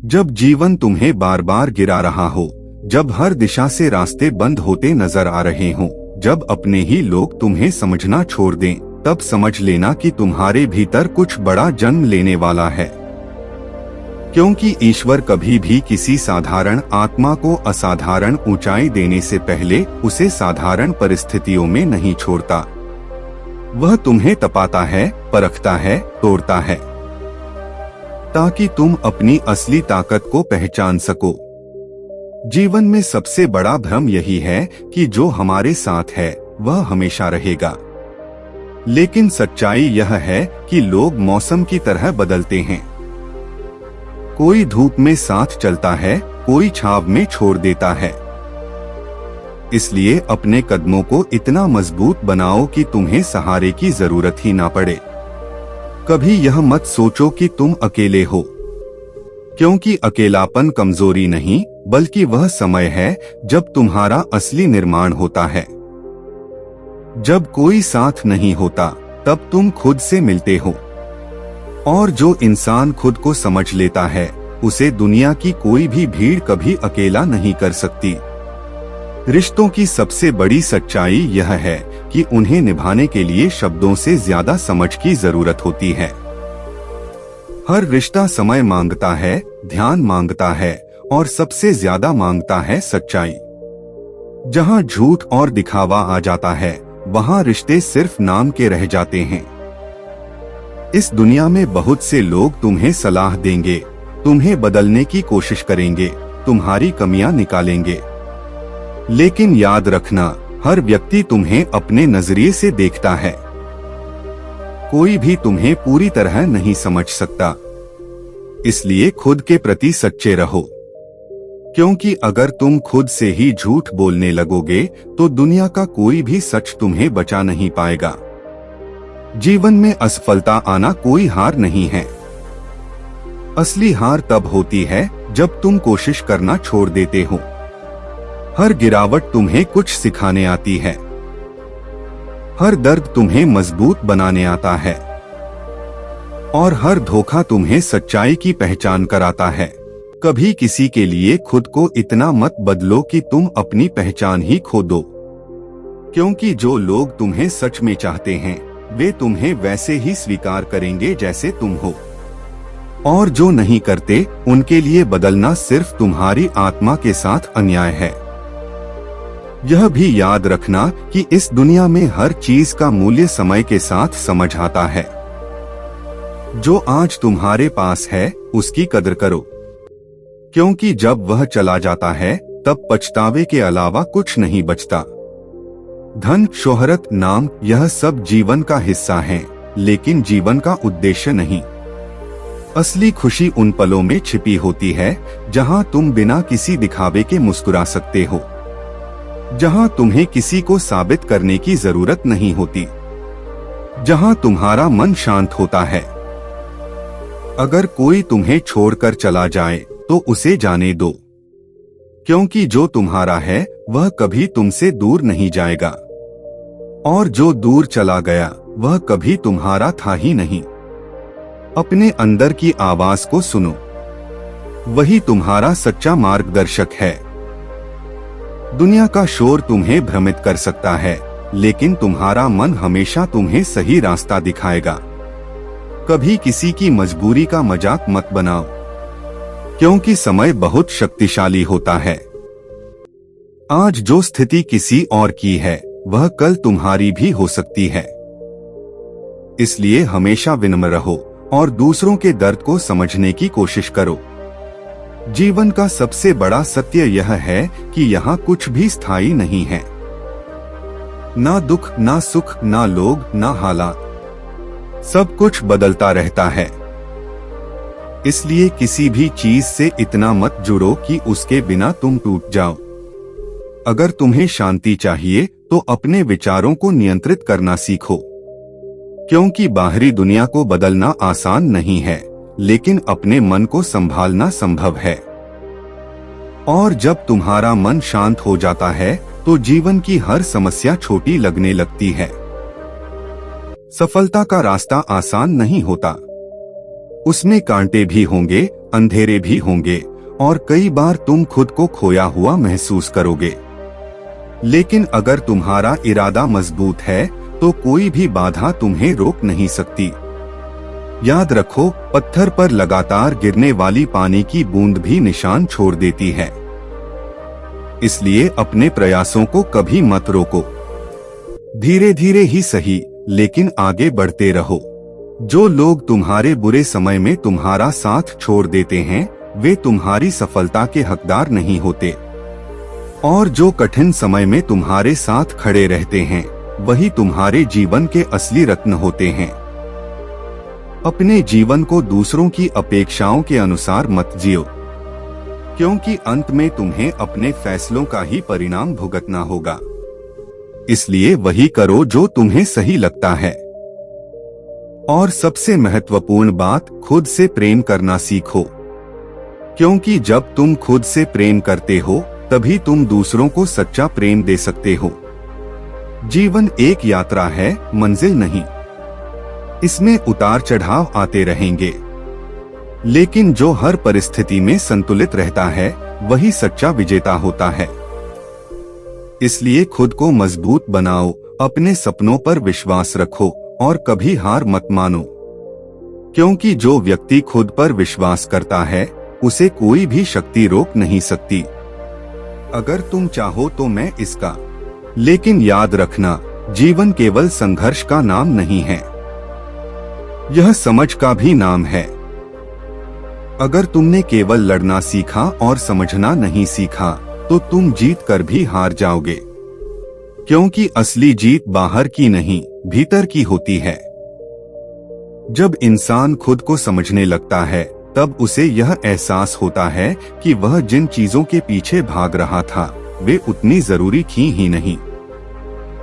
जब जीवन तुम्हें बार बार गिरा रहा हो, जब हर दिशा से रास्ते बंद होते नजर आ रहे हों, जब अपने ही लोग तुम्हें समझना छोड़ दें, तब समझ लेना कि तुम्हारे भीतर कुछ बड़ा जन्म लेने वाला है। क्योंकि ईश्वर कभी भी किसी साधारण आत्मा को असाधारण ऊंचाई देने से पहले उसे साधारण परिस्थितियों में नहीं छोड़ता। वह तुम्हें तपाता है, परखता है, तोड़ता है, ताकि तुम अपनी असली ताकत को पहचान सको। जीवन में सबसे बड़ा भ्रम यही है कि जो हमारे साथ है वह हमेशा रहेगा, लेकिन सच्चाई यह है कि लोग मौसम की तरह बदलते हैं। कोई धूप में साथ चलता है, कोई छाव में छोड़ देता है। इसलिए अपने कदमों को इतना मजबूत बनाओ कि तुम्हें सहारे की जरूरत ही ना पड़े। कभी यह मत सोचो कि तुम अकेले हो, क्योंकि अकेलापन कमजोरी नहीं बल्कि वह समय है जब तुम्हारा असली निर्माण होता है। जब कोई साथ नहीं होता तब तुम खुद से मिलते हो, और जो इंसान खुद को समझ लेता है उसे दुनिया की कोई भी भीड़ कभी अकेला नहीं कर सकती। रिश्तों की सबसे बड़ी सच्चाई यह है कि उन्हें निभाने के लिए शब्दों से ज्यादा समझ की जरूरत होती है। हर रिश्ता समय मांगता है, ध्यान मांगता है, और सबसे ज्यादा मांगता है सच्चाई। जहां झूठ और दिखावा आ जाता है वहां रिश्ते सिर्फ नाम के रह जाते हैं। इस दुनिया में बहुत से लोग तुम्हें सलाह देंगे, तुम्हें बदलने की कोशिश करेंगे, तुम्हारी कमियां निकालेंगे, लेकिन याद रखना, हर व्यक्ति तुम्हें अपने नजरिए से देखता है। कोई भी तुम्हें पूरी तरह नहीं समझ सकता। इसलिए खुद के प्रति सच्चे रहो, क्योंकि अगर तुम खुद से ही झूठ बोलने लगोगे तो दुनिया का कोई भी सच तुम्हें बचा नहीं पाएगा। जीवन में असफलता आना कोई हार नहीं है। असली हार तब होती है जब तुम कोशिश करना छोड़ देते हो। हर गिरावट तुम्हें कुछ सिखाने आती है, हर दर्द तुम्हें मजबूत बनाने आता है, और हर धोखा तुम्हें सच्चाई की पहचान कराता है। कभी किसी के लिए खुद को इतना मत बदलो कि तुम अपनी पहचान ही खो दो, क्योंकि जो लोग तुम्हें सच में चाहते हैं वे तुम्हें वैसे ही स्वीकार करेंगे जैसे तुम हो, और जो नहीं करते उनके लिए बदलना सिर्फ तुम्हारी आत्मा के साथ अन्याय है। यह भी याद रखना कि इस दुनिया में हर चीज का मूल्य समय के साथ समझ आता है। जो आज तुम्हारे पास है उसकी कदर करो, क्योंकि जब वह चला जाता है तब पछतावे के अलावा कुछ नहीं बचता। धन, शोहरत, नाम, यह सब जीवन का हिस्सा हैं, लेकिन जीवन का उद्देश्य नहीं। असली खुशी उन पलों में छिपी होती है जहां तुम बिना किसी दिखावे के मुस्कुरा सकते हो, जहां तुम्हें किसी को साबित करने की जरूरत नहीं होती, जहां तुम्हारा मन शांत होता है। अगर कोई तुम्हें छोड़कर चला जाए तो उसे जाने दो, क्योंकि जो तुम्हारा है वह कभी तुमसे दूर नहीं जाएगा, और जो दूर चला गया वह कभी तुम्हारा था ही नहीं। अपने अंदर की आवाज को सुनो, वही तुम्हारा सच्चा मार्गदर्शक है। दुनिया का शोर तुम्हें भ्रमित कर सकता है, लेकिन तुम्हारा मन हमेशा तुम्हें सही रास्ता दिखाएगा। कभी किसी की मजबूरी का मजाक मत बनाओ, क्योंकि समय बहुत शक्तिशाली होता है। आज जो स्थिति किसी और की है वह कल तुम्हारी भी हो सकती है। इसलिए हमेशा विनम्र रहो और दूसरों के दर्द को समझने की कोशिश करो। जीवन का सबसे बड़ा सत्य यह है कि यहाँ कुछ भी स्थायी नहीं है। ना दुख, ना सुख, ना लोग, ना हालात, सब कुछ बदलता रहता है। इसलिए किसी भी चीज से इतना मत जुड़ो कि उसके बिना तुम टूट जाओ। अगर तुम्हें शांति चाहिए तो अपने विचारों को नियंत्रित करना सीखो, क्योंकि बाहरी दुनिया को बदलना आसान नहीं है, लेकिन अपने मन को संभालना संभव है। और जब तुम्हारा मन शांत हो जाता है तो जीवन की हर समस्या छोटी लगने लगती है। सफलता का रास्ता आसान नहीं होता, उसमें कांटे भी होंगे, अंधेरे भी होंगे और कई बार तुम खुद को खोया हुआ महसूस करोगे। लेकिन अगर तुम्हारा इरादा मजबूत है तो कोई भी बाधा तुम्हें रोक नहीं सकती। याद रखो, पत्थर पर लगातार गिरने वाली पानी की बूंद भी निशान छोड़ देती है। इसलिए अपने प्रयासों को कभी मत रोको। धीरे धीरे ही सही, लेकिन आगे बढ़ते रहो। जो लोग तुम्हारे बुरे समय में तुम्हारा साथ छोड़ देते हैं, वे तुम्हारी सफलता के हकदार नहीं होते। और जो कठिन समय में तुम्हारे साथ खड़े रहते हैं, वही तुम्हारे जीवन के असली रत्न होते हैं। अपने जीवन को दूसरों की अपेक्षाओं के अनुसार मत जियो, क्योंकि अंत में तुम्हें अपने फैसलों का ही परिणाम भुगतना होगा। इसलिए वही करो जो तुम्हें सही लगता है। और सबसे महत्वपूर्ण बात, खुद से प्रेम करना सीखो, क्योंकि जब तुम खुद से प्रेम करते हो तभी तुम दूसरों को सच्चा प्रेम दे सकते हो। जीवन एक यात्रा है, मंजिल नहीं। इसमें उतार चढ़ाव आते रहेंगे, लेकिन जो हर परिस्थिति में संतुलित रहता है वही सच्चा विजेता होता है। इसलिए खुद को मजबूत बनाओ, अपने सपनों पर विश्वास रखो और कभी हार मत मानो, क्योंकि जो व्यक्ति खुद पर विश्वास करता है उसे कोई भी शक्ति रोक नहीं सकती। अगर तुम चाहो तो मैं इसका, लेकिन याद रखना, जीवन केवल संघर्ष का नाम नहीं है, यह समझ का भी नाम है। अगर तुमने केवल लड़ना सीखा और समझना नहीं सीखा तो तुम जीत कर भी हार जाओगे, क्योंकि असली जीत बाहर की नहीं, भीतर की होती है। जब इंसान खुद को समझने लगता है तब उसे यह एहसास होता है कि वह जिन चीजों के पीछे भाग रहा था वे उतनी जरूरी थी ही नहीं।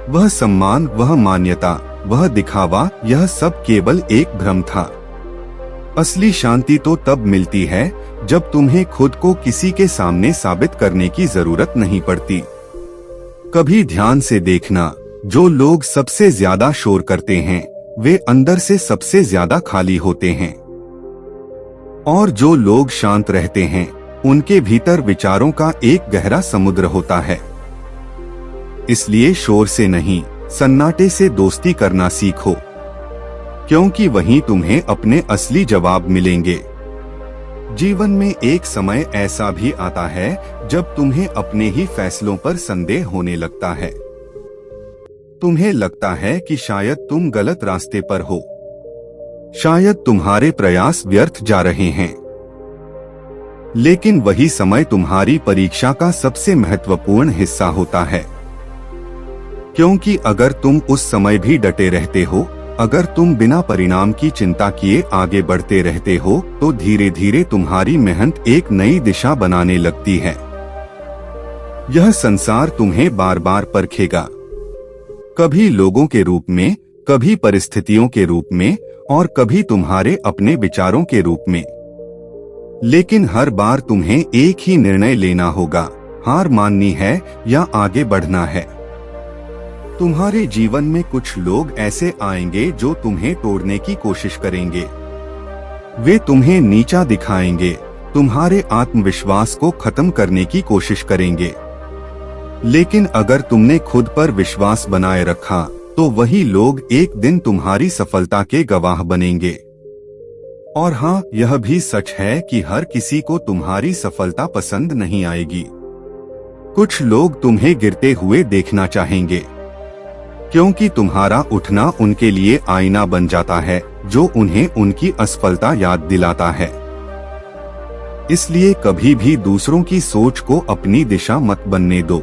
वह सम्मान, वह मान्यता, वह दिखावा, यह सब केवल एक भ्रम था। असली शांति तो तब मिलती है जब तुम्हें खुद को किसी के सामने साबित करने की जरूरत नहीं पड़ती। कभी ध्यान से देखना, जो लोग सबसे ज्यादा शोर करते हैं वे अंदर से सबसे ज्यादा खाली होते हैं, और जो लोग शांत रहते हैं उनके भीतर विचारों का एक गहरा समुद्र होता है। इसलिए शोर से नहीं, सन्नाटे से दोस्ती करना सीखो, क्योंकि वहीं तुम्हें अपने असली जवाब मिलेंगे। जीवन में एक समय ऐसा भी आता है जब तुम्हें अपने ही फैसलों पर संदेह होने लगता है। तुम्हें लगता है कि शायद तुम गलत रास्ते पर हो, शायद तुम्हारे प्रयास व्यर्थ जा रहे हैं। लेकिन वही समय तुम्हारी परीक्षा का सबसे महत्वपूर्ण हिस्सा होता है, क्योंकि अगर तुम उस समय भी डटे रहते हो, अगर तुम बिना परिणाम की चिंता किए आगे बढ़ते रहते हो, तो धीरे धीरे तुम्हारी मेहनत एक नई दिशा बनाने लगती है। यह संसार तुम्हें बार बार परखेगा, कभी लोगों के रूप में, कभी परिस्थितियों के रूप में और कभी तुम्हारे अपने विचारों के रूप में। लेकिन हर बार तुम्हें एक ही निर्णय लेना होगा, हार माननी है या आगे बढ़ना है। तुम्हारे जीवन में कुछ लोग ऐसे आएंगे जो तुम्हें तोड़ने की कोशिश करेंगे। वे तुम्हें नीचा दिखाएंगे, तुम्हारे आत्मविश्वास को खत्म करने की कोशिश करेंगे। लेकिन अगर तुमने खुद पर विश्वास बनाए रखा तो वही लोग एक दिन तुम्हारी सफलता के गवाह बनेंगे। और हाँ, यह भी सच है कि हर किसी को तुम्हारी सफलता पसंद नहीं आएगी। कुछ लोग तुम्हें गिरते हुए देखना चाहेंगे, क्योंकि तुम्हारा उठना उनके लिए आईना बन जाता है जो उन्हें उनकी असफलता याद दिलाता है। इसलिए कभी भी दूसरों की सोच को अपनी दिशा मत बनने दो।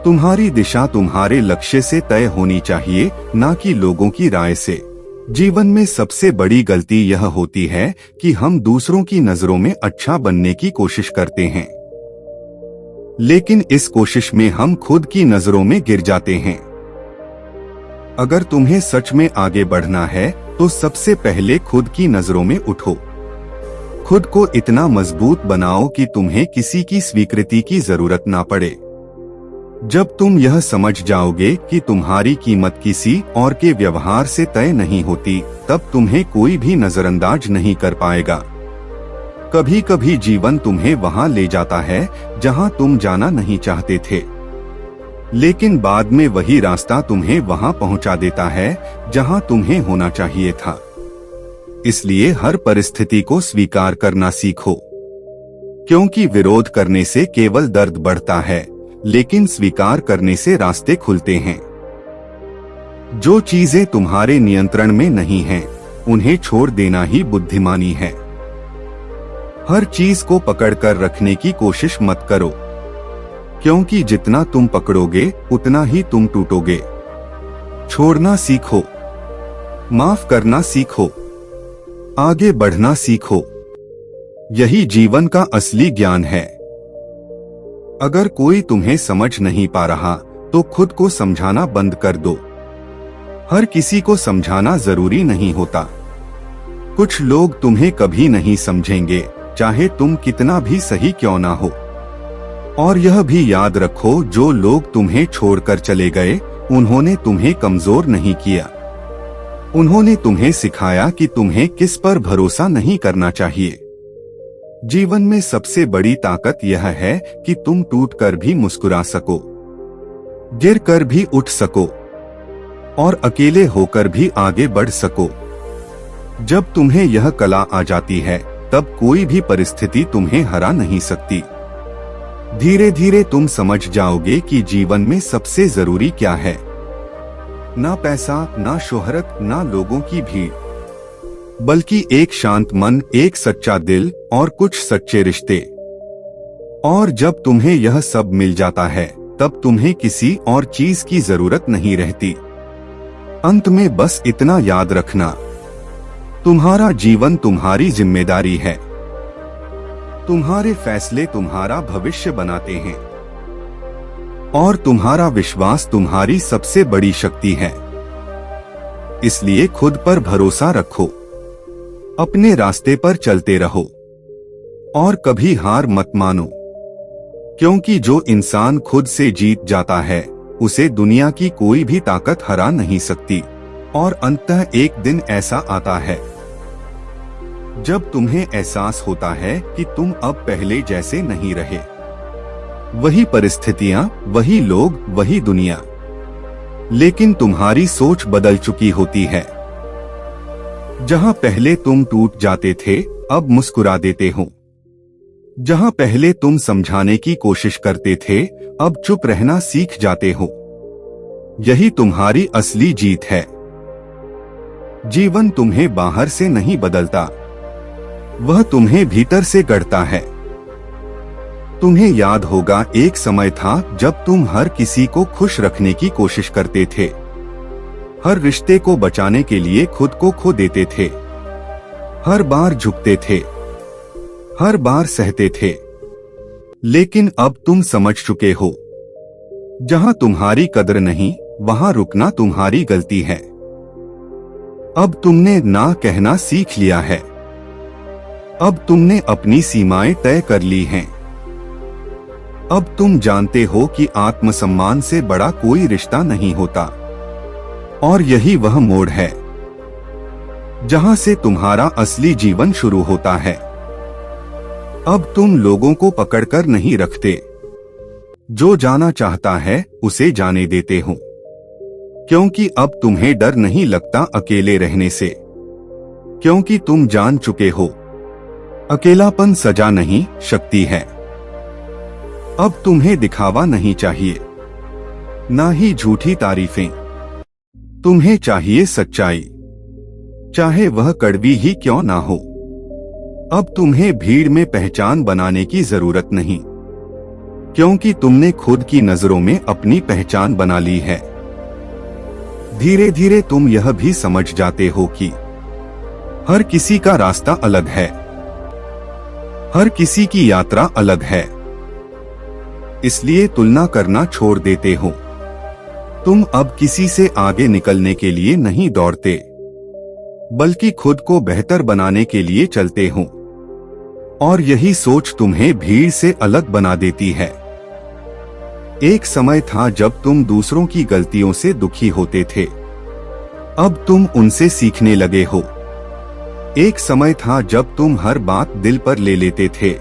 तुम्हारी दिशा तुम्हारे लक्ष्य से तय होनी चाहिए, ना कि लोगों की राय से। जीवन में सबसे बड़ी गलती यह होती है कि हम दूसरों की नजरों में अच्छा बनने की कोशिश करते हैं, लेकिन इस कोशिश में हम खुद की नजरों में गिर जाते हैं। अगर तुम्हें सच में आगे बढ़ना है तो सबसे पहले खुद की नजरों में उठो। खुद को इतना मजबूत बनाओ कि तुम्हें किसी की स्वीकृति की जरूरत ना पड़े। जब तुम यह समझ जाओगे कि तुम्हारी कीमत किसी और के व्यवहार से तय नहीं होती, तब तुम्हें कोई भी नजरअंदाज नहीं कर पाएगा। कभी कभी जीवन तुम्हें वहां ले जाता है जहां तुम जाना नहीं चाहते थे, लेकिन बाद में वही रास्ता तुम्हें वहां पहुंचा देता है जहां तुम्हें होना चाहिए था। इसलिए हर परिस्थिति को स्वीकार करना सीखो, क्योंकि विरोध करने से केवल दर्द बढ़ता है, लेकिन स्वीकार करने से रास्ते खुलते हैं। जो चीजें तुम्हारे नियंत्रण में नहीं हैं, उन्हें छोड़ देना ही बुद्धिमानी है। हर चीज को पकड़कर रखने की कोशिश मत करो, क्योंकि जितना तुम पकड़ोगे उतना ही तुम टूटोगे। छोड़ना सीखो, माफ करना सीखो, आगे बढ़ना सीखो। यही जीवन का असली ज्ञान है। अगर कोई तुम्हें समझ नहीं पा रहा तो खुद को समझाना बंद कर दो। हर किसी को समझाना जरूरी नहीं होता। कुछ लोग तुम्हें कभी नहीं समझेंगे, चाहे तुम कितना भी सही क्यों ना हो। और यह भी याद रखो, जो लोग तुम्हें छोड़कर चले गए, उन्होंने तुम्हें कमजोर नहीं किया। उन्होंने तुम्हें सिखाया कि तुम्हें किस पर भरोसा नहीं करना चाहिए। जीवन में सबसे बड़ी ताकत यह है कि तुम टूटकर भी मुस्कुरा सको, गिरकर भी उठ सको और अकेले होकर भी आगे बढ़ सको। जब तुम्हें यह कला आ जाती है, तब कोई भी परिस्थिति तुम्हें हरा नहीं सकती। धीरे धीरे तुम समझ जाओगे कि जीवन में सबसे जरूरी क्या है। ना पैसा, ना शोहरत, ना लोगों की भीड़, बल्कि एक शांत मन, एक सच्चा दिल और कुछ सच्चे रिश्ते। और जब तुम्हें यह सब मिल जाता है, तब तुम्हें किसी और चीज की जरूरत नहीं रहती। अंत में बस इतना याद रखना, तुम्हारा जीवन तुम्हारी जिम्मेदारी है। तुम्हारे फैसले तुम्हारा भविष्य बनाते हैं और तुम्हारा विश्वास तुम्हारी सबसे बड़ी शक्ति है। इसलिए खुद पर भरोसा रखो, अपने रास्ते पर चलते रहो और कभी हार मत मानो, क्योंकि जो इंसान खुद से जीत जाता है, उसे दुनिया की कोई भी ताकत हरा नहीं सकती। और अंततः एक दिन ऐसा आता है जब तुम्हें एहसास होता है कि तुम अब पहले जैसे नहीं रहे। वही परिस्थितियां, वही लोग, वही दुनिया, लेकिन तुम्हारी सोच बदल चुकी होती है। जहां पहले तुम टूट जाते थे, अब मुस्कुरा देते हो। जहां पहले तुम समझाने की कोशिश करते थे, अब चुप रहना सीख जाते हो। यही तुम्हारी असली जीत है। जीवन तुम्हें बाहर से नहीं बदलता, वह तुम्हें भीतर से गढ़ता है। तुम्हें याद होगा, एक समय था जब तुम हर किसी को खुश रखने की कोशिश करते थे, हर रिश्ते को बचाने के लिए खुद को खो देते थे, हर बार झुकते थे, हर बार सहते थे। लेकिन अब तुम समझ चुके हो, जहां तुम्हारी कदर नहीं, वहां रुकना तुम्हारी गलती है। अब तुमने ना कहना सीख लिया है। अब तुमने अपनी सीमाएं तय कर ली हैं। अब तुम जानते हो कि आत्मसम्मान से बड़ा कोई रिश्ता नहीं होता। और यही वह मोड़ है जहां से तुम्हारा असली जीवन शुरू होता है। अब तुम लोगों को पकड़कर नहीं रखते, जो जाना चाहता है उसे जाने देते हो, क्योंकि अब तुम्हें डर नहीं लगता अकेले रहने से, क्योंकि तुम जान चुके हो, अकेलापन सजा नहीं, शक्ति है। अब तुम्हें दिखावा नहीं चाहिए, ना ही झूठी तारीफें। तुम्हें चाहिए सच्चाई, चाहे वह कड़वी ही क्यों ना हो। अब तुम्हें भीड़ में पहचान बनाने की जरूरत नहीं, क्योंकि तुमने खुद की नजरों में अपनी पहचान बना ली है। धीरे धीरे तुम यह भी समझ जाते हो कि हर किसी का रास्ता अलग है, हर किसी की यात्रा अलग है। इसलिए तुलना करना छोड़ देते हो। तुम अब किसी से आगे निकलने के लिए नहीं दौड़ते, बल्कि खुद को बेहतर बनाने के लिए चलते हो। और यही सोच तुम्हें भीड़ से अलग बना देती है। एक समय था जब तुम दूसरों की गलतियों से दुखी होते थे, अब तुम उनसे सीखने लगे हो। एक समय था जब तुम हर बात दिल पर ले लेते थे,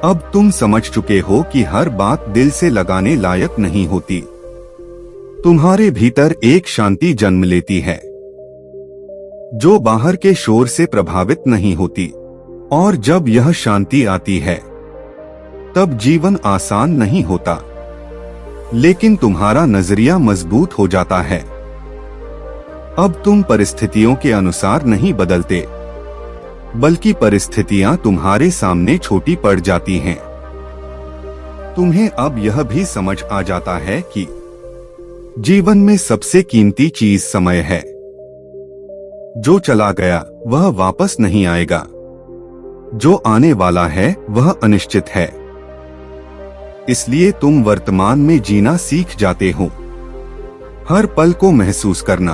अब तुम समझ चुके हो कि हर बात दिल से लगाने लायक नहीं होती। तुम्हारे भीतर एक शांति जन्म लेती है जो बाहर के शोर से प्रभावित नहीं होती, और जब यह शांति आती है तब जीवन आसान नहीं होता, लेकिन तुम्हारा नजरिया मजबूत हो जाता है। अब तुम परिस्थितियों के अनुसार नहीं बदलते, बल्कि परिस्थितियां तुम्हारे सामने छोटी पड़ जाती हैं। तुम्हें अब यह भी समझ आ जाता है कि जीवन में सबसे कीमती चीज समय है। जो चला गया वह वापस नहीं आएगा, जो आने वाला है वह अनिश्चित है। इसलिए तुम वर्तमान में जीना सीख जाते हो, हर पल को महसूस करना,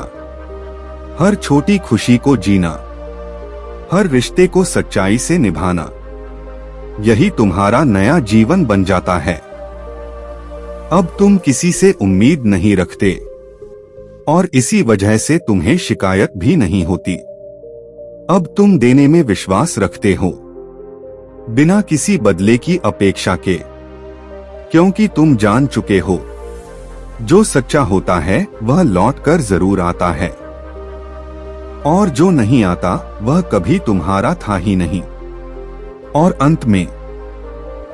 हर छोटी खुशी को जीना, हर रिश्ते को सच्चाई से निभाना। यही तुम्हारा नया जीवन बन जाता है। अब तुम किसी से उम्मीद नहीं रखते, और इसी वजह से तुम्हें शिकायत भी नहीं होती। अब तुम देने में विश्वास रखते हो, बिना किसी बदले की अपेक्षा के, क्योंकि तुम जान चुके हो जो सच्चा होता है वह लौट कर जरूर आता है, और जो नहीं आता वह कभी तुम्हारा था ही नहीं। और अंत में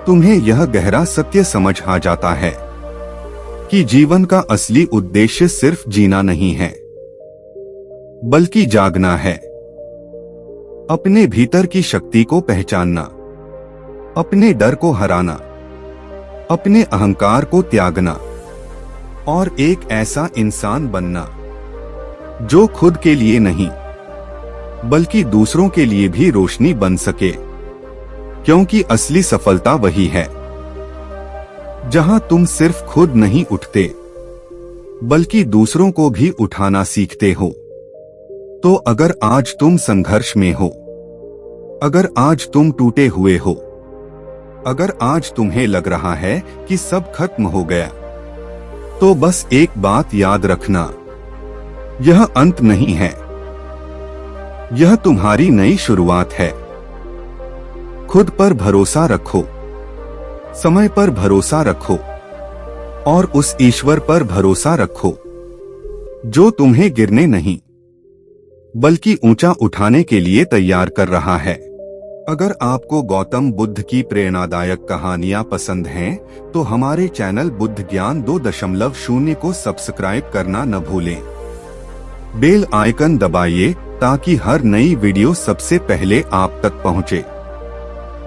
तुम्हें यह गहरा सत्य समझ आ जाता है कि जीवन का असली उद्देश्य सिर्फ जीना नहीं है, बल्कि जागना है। अपने भीतर की शक्ति को पहचानना, अपने डर को हराना, अपने अहंकार को त्यागना, और एक ऐसा इंसान बनना जो खुद के लिए नहीं बल्कि दूसरों के लिए भी रोशनी बन सके, क्योंकि असली सफलता वही है जहां तुम सिर्फ खुद नहीं उठते बल्कि दूसरों को भी उठाना सीखते हो। तो अगर आज तुम संघर्ष में हो, अगर आज तुम टूटे हुए हो, अगर आज तुम्हें लग रहा है कि सब खत्म हो गया, तो बस एक बात याद रखना, यह अंत नहीं है, यह तुम्हारी नई शुरुआत है। खुद पर भरोसा रखो, समय पर भरोसा रखो, और उस ईश्वर पर भरोसा रखो जो तुम्हें गिरने नहीं बल्कि ऊंचा उठाने के लिए तैयार कर रहा है। अगर आपको गौतम बुद्ध की प्रेरणादायक कहानियां पसंद हैं, तो हमारे चैनल बुद्ध ज्ञान 2.0 को सब्सक्राइब करना न भूलें। बेल आइकन दबाइए ताकि हर नई वीडियो सबसे पहले आप तक पहुंचे।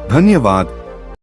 धन्यवाद।